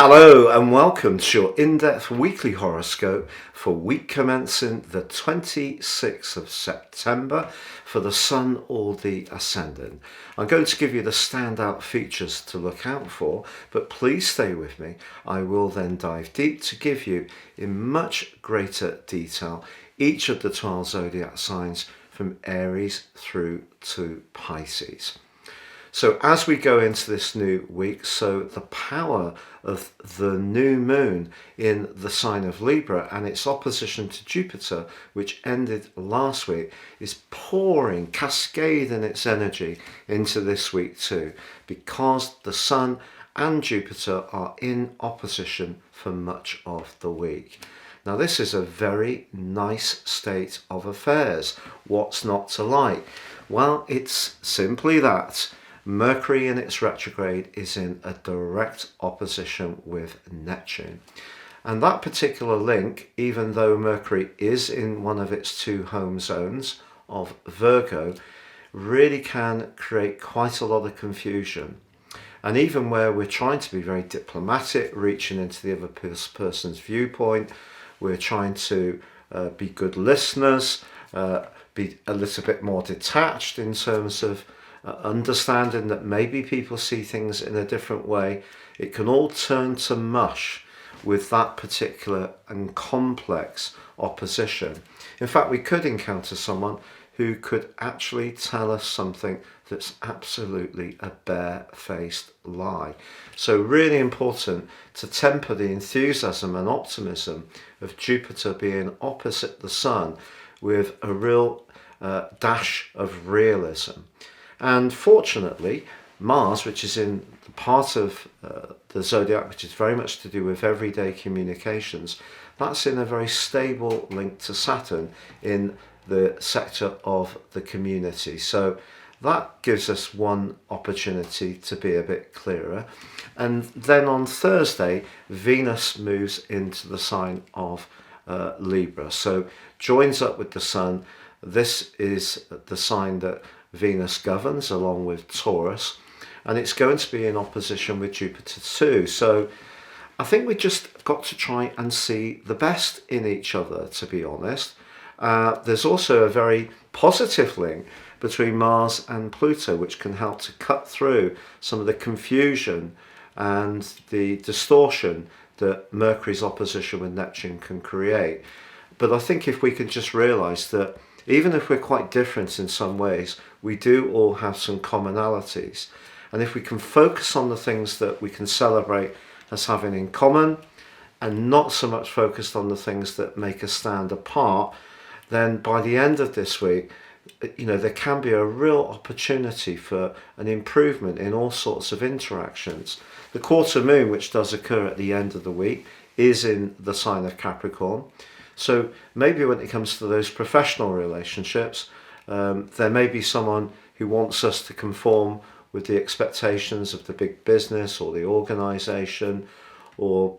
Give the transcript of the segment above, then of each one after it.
Hello and welcome to your in-depth weekly horoscope for week commencing the 26th of September for the Sun or the Ascendant. I'm going to give you the standout features to look out for, but please stay with me. I will then dive deep to give you in much greater detail each of the 12 zodiac signs from Aries through to Pisces. So as we go into this new week, so the power of the new moon in the sign of Libra and its opposition to Jupiter, which ended last week, is pouring, cascading its energy into this week too, because the Sun and Jupiter are in opposition for much of the week. Now this is a very nice state of affairs. What's not to like? Well, it's simply that. Mercury in its retrograde is in a direct opposition with Neptune. And that particular link, even though Mercury is in one of its two home zones of Virgo, really can create quite a lot of confusion. And even where we're trying to be very diplomatic, reaching into the other person's viewpoint, we're trying to be good listeners, be a little bit more detached in terms of understanding that maybe people see things in a different way, it can all turn to mush with that particular and complex opposition. In fact, we could encounter someone who could actually tell us something that's absolutely a bare-faced lie. So really important to temper the enthusiasm and optimism of Jupiter being opposite the Sun with a real dash of realism. And fortunately, Mars, which is in the part of the zodiac which is very much to do with everyday communications, that's in a very stable link to Saturn in the sector of the community. So that gives us one opportunity to be a bit clearer. And then on Thursday, Venus moves into the sign of Libra. So joins up with the Sun. This is the sign that Venus governs along with Taurus, and it's going to be in opposition with Jupiter too. So I think we just got to try and see the best in each other, to be honest. There's also a very positive link between Mars and Pluto, which can help to cut through some of the confusion and the distortion that Mercury's opposition with Neptune can create. But I think if we can just realise that even if we're quite different in some ways, we do all have some commonalities. And if we can focus on the things that we can celebrate as having in common and not so much focused on the things that make us stand apart, then by the end of this week, there can be a real opportunity for an improvement in all sorts of interactions. The quarter moon, which does occur at the end of the week, is in the sign of Capricorn. So maybe when it comes to those professional relationships, there may be someone who wants us to conform with the expectations of the big business or the organisation or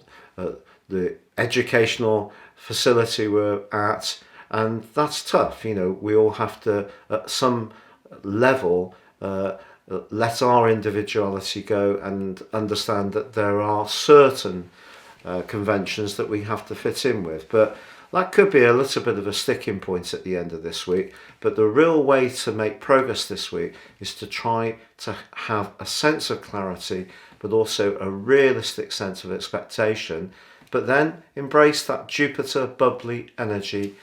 the educational facility we're at, and that's tough. We all have to, at some level, let our individuality go and understand that there are certain conventions that we have to fit in with. But that could be a little bit of a sticking point at the end of this week. But the real way to make progress this week is to try to have a sense of clarity, but also a realistic sense of expectation, but then embrace that Jupiter bubbly energy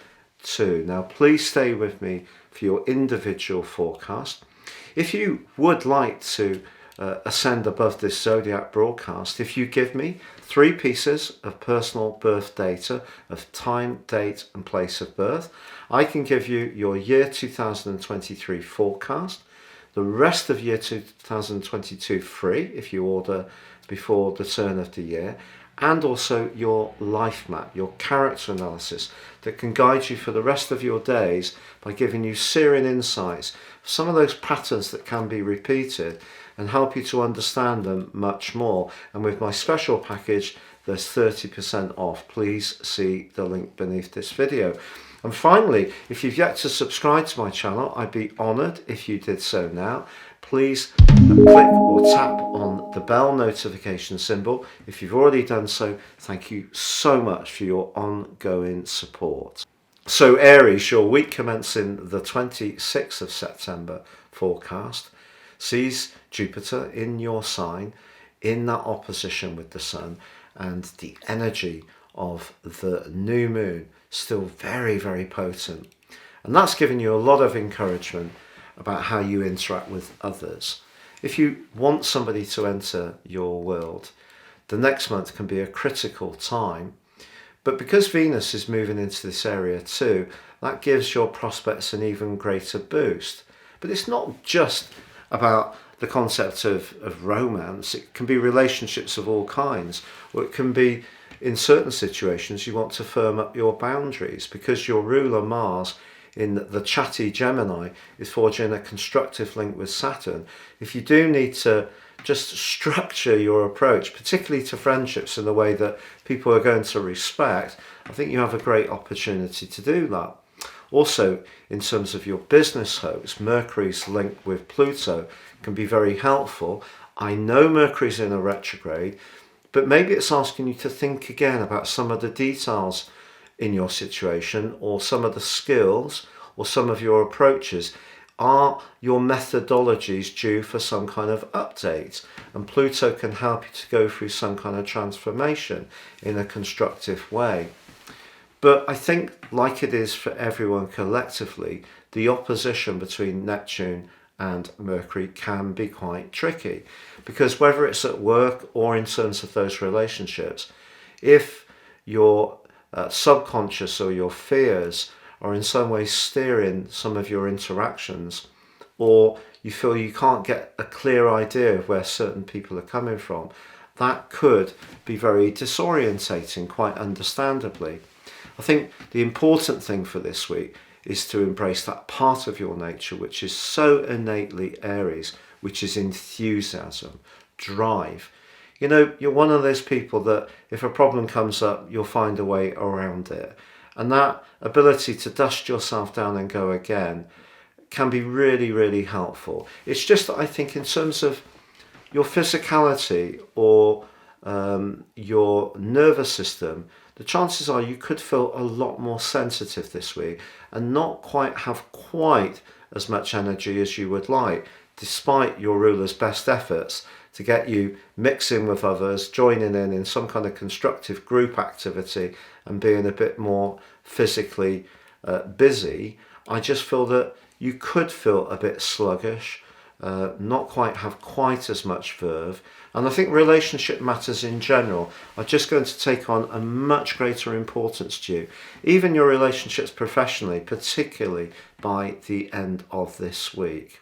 too. Now, please stay with me for your individual forecast. If you would like to ascend above this zodiac broadcast, if you give me 3 pieces of personal birth data of time, date and place of birth, I can give you your year 2023 forecast, the rest of year 2022 free if you order before the turn of the year, and also your life map, your character analysis that can guide you for the rest of your days by giving you searing insights, some of those patterns that can be repeated, and help you to understand them much more. And with my special package, there's 30% off. Please see the link beneath this video. And finally, if you've yet to subscribe to my channel, I'd be honoured if you did so now. Please click or tap on the bell notification symbol. If you've already done so, thank you so much for your ongoing support. So Aries, your week commencing the 26th of September forecast sees Jupiter in your sign in that opposition with the Sun, and the energy of the new moon still very, very potent. And that's giving you a lot of encouragement about how you interact with others. If you want somebody to enter your world, the next month can be a critical time. But because Venus is moving into this area too, that gives your prospects an even greater boost. But it's not just about the concept of romance. It can be relationships of all kinds, or it can be, in certain situations, you want to firm up your boundaries because your ruler Mars in the chatty Gemini is forging a constructive link with Saturn. If you do need to just structure your approach, particularly to friendships, in a way that people are going to respect, I think you have a great opportunity to do that. Also, in terms of your business hopes, Mercury's link with Pluto can be very helpful. I know Mercury's in a retrograde, but maybe it's asking you to think again about some of the details in your situation, or some of the skills, or some of your approaches. Are your methodologies due for some kind of update? And Pluto can help you to go through some kind of transformation in a constructive way. But I think, like it is for everyone collectively, the opposition between Neptune and Mercury can be quite tricky, because whether it's at work or in terms of those relationships, if your subconscious or your fears are in some way steering some of your interactions, or you feel you can't get a clear idea of where certain people are coming from, that could be very disorientating, quite understandably. I think the important thing for this week is to embrace that part of your nature which is so innately Aries, which is enthusiasm, drive. You know, you're one of those people that if a problem comes up, you'll find a way around it. And that ability to dust yourself down and go again can be really, really helpful. It's just that I think in terms of your physicality or your nervous system, the chances are you could feel a lot more sensitive this week and not quite have quite as much energy as you would like, despite your ruler's best efforts to get you mixing with others, joining in some kind of constructive group activity and being a bit more physically busy. I just feel that you could feel a bit sluggish, not quite have quite as much verve. And I think relationship matters in general are just going to take on a much greater importance to you, even your relationships professionally, particularly by the end of this week.